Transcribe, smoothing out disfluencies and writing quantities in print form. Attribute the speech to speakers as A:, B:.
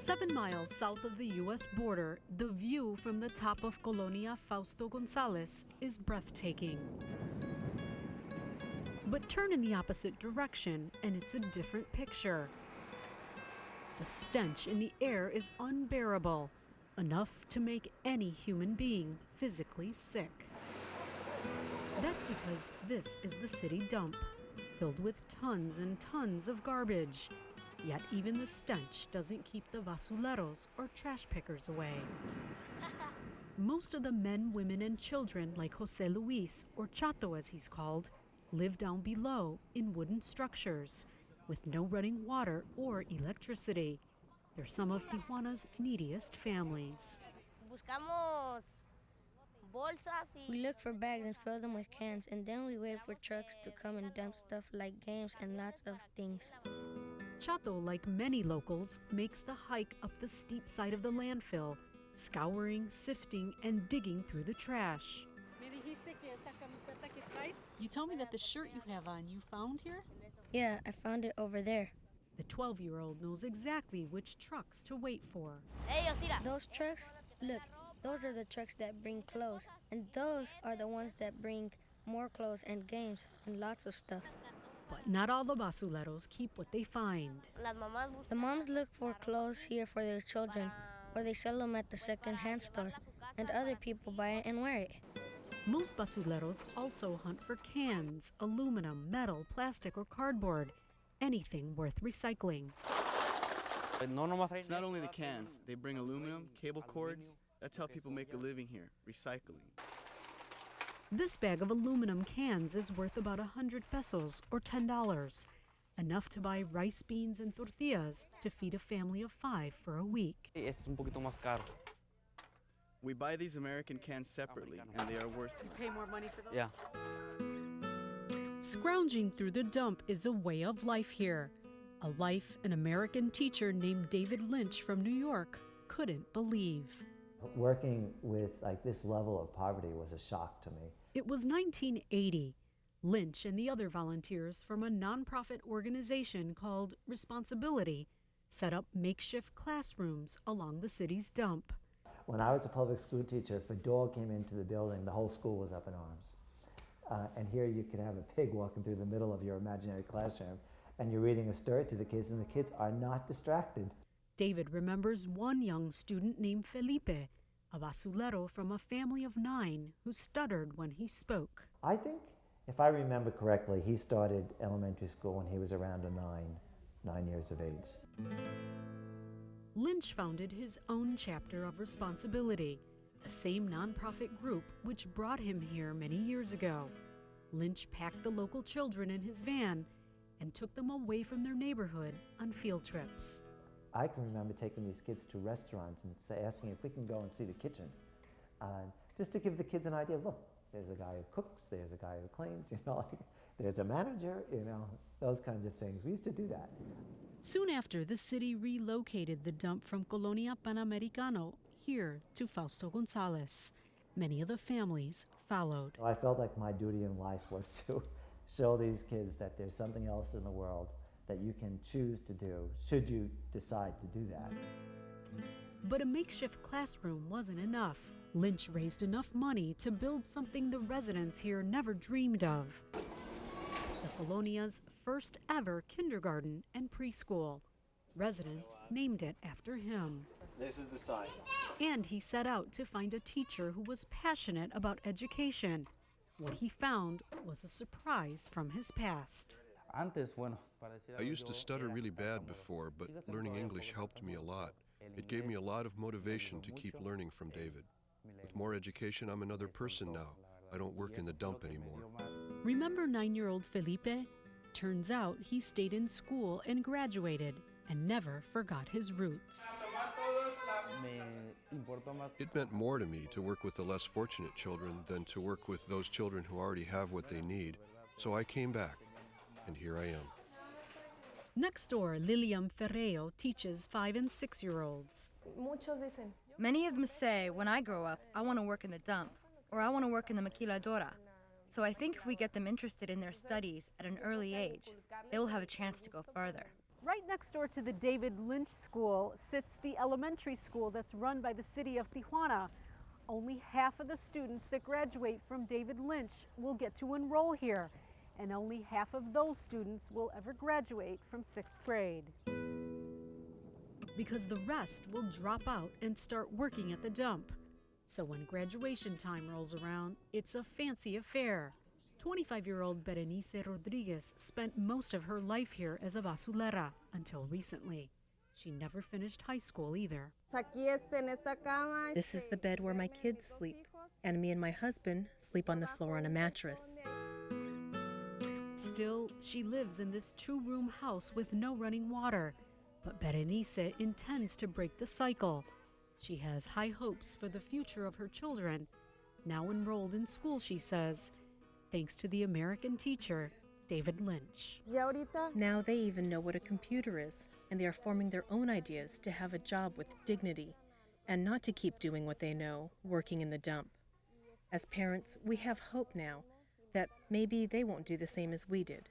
A: 7 miles south of the U.S. border, the view from the top of Colonia Fausto Gonzalez is breathtaking. But turn in the opposite direction, and it's a different picture. The stench in the air is unbearable, enough to make any human being physically sick. That's because this is the city dump, filled with tons and tons of garbage. Yet even the stench doesn't keep the basuleros, or trash pickers, away. Most of the men, women, and children, like Jose Luis, or Chato as he's called, live down below in wooden structures with no running water or electricity. They're some of Tijuana's neediest families.
B: We look for bags and fill them with cans, and then we wait for trucks to come and dump stuff like games and lots of things.
A: Chato, like many locals, makes the hike up the steep side of the landfill, scouring, sifting, and digging through the trash.
C: You told me that the shirt you have on you found here?
B: Yeah, I found it over there.
A: The 12-year-old knows exactly which trucks to wait for.
B: Those trucks? Look, those are the trucks that bring clothes, and those are the ones that bring more clothes and games and lots of stuff.
A: But not all the basuleros keep what they find.
B: The moms look for clothes here for their children, or they sell them at the second-hand store, and other people buy it and wear it.
A: Most basuleros also hunt for cans, aluminum, metal, plastic, or cardboard, anything worth recycling.
D: It's not only the cans. They bring aluminum, cable cords. That's how people make a living here, recycling.
A: This bag of aluminum cans is worth about 100 pesos, or $10, enough to buy rice, beans, and tortillas to feed a family of 5 for a week.
D: We buy these American cans separately, and they are worth
C: You
D: more.
C: pay more money for those?
E: Yeah.
A: Scrounging through the dump is a way of life here, a life an American teacher named David Lynch from New York couldn't believe.
F: Working with this level of poverty was a shock to me.
A: It was 1980. Lynch and the other volunteers from a nonprofit organization called Responsibility set up makeshift classrooms along the city's dump.
F: When I was a public school teacher, if a dog came into the building, the whole school was up in arms. And here you could have a pig walking through the middle of your imaginary classroom, and you're reading a story to the kids, and the kids are not distracted.
A: David remembers one young student named Felipe, a basulero from a family of 9 who stuttered when he spoke.
F: I think, if I remember correctly, he started elementary school when he was around 9 years of age.
A: Lynch founded his own chapter of Responsibility, the same nonprofit group which brought him here many years ago. Lynch packed the local children in his van and took them away from their neighborhood on field trips.
F: I can remember taking these kids to restaurants and asking if we can go and see the kitchen, just to give the kids an idea. Look, there's a guy who cooks, there's a guy who cleans, there's a manager, those kinds of things. We used to do that.
A: Soon after, the city relocated the dump from Colonia Panamericano here to Fausto Gonzalez. Many of the families followed.
F: I felt like my duty in life was to show these kids that there's something else in the world that you can choose to do, should you decide to do that.
A: But a makeshift classroom wasn't enough. Lynch raised enough money to build something the residents here never dreamed of. The Colonia's first ever kindergarten and preschool. Residents named it after him.
D: This is the sign.
A: And he set out to find a teacher who was passionate about education. What he found was a surprise from his past.
G: I used to stutter really bad before, but learning English helped me a lot. It gave me a lot of motivation to keep learning from David. With more education, I'm another person now. I don't work in the dump anymore.
A: Remember 9-year-old Felipe? Turns out he stayed in school and graduated and never forgot his roots.
G: It meant more to me to work with the less fortunate children than to work with those children who already have what they need. So I came back, and here I am.
A: Next door, Lilian Ferreo teaches 5- and 6-year-olds.
H: Many of them say, when I grow up, I want to work in the dump, or I want to work in the maquiladora. So I think if we get them interested in their studies at an early age, they will have a chance to go further.
A: Right next door to the David Lynch School sits the elementary school that's run by the city of Tijuana. Only half of the students that graduate from David Lynch will get to enroll here, and only half of those students will ever graduate from 6th grade. Because the rest will drop out and start working at the dump. So when graduation time rolls around, it's a fancy affair. 25-year-old Berenice Rodriguez spent most of her life here as a basurera until recently. She never finished high school either.
E: This is the bed where my kids sleep, and me and my husband sleep on the floor on a mattress.
A: Still, she lives in this 2-room house with no running water. But Berenice intends to break the cycle. She has high hopes for the future of her children, now enrolled in school, she says, thanks to the American teacher, David Lynch.
E: Now they even know what a computer is, and they are forming their own ideas to have a job with dignity, and not to keep doing what they know, working in the dump. As parents, we have hope now that maybe they won't do the same as we did.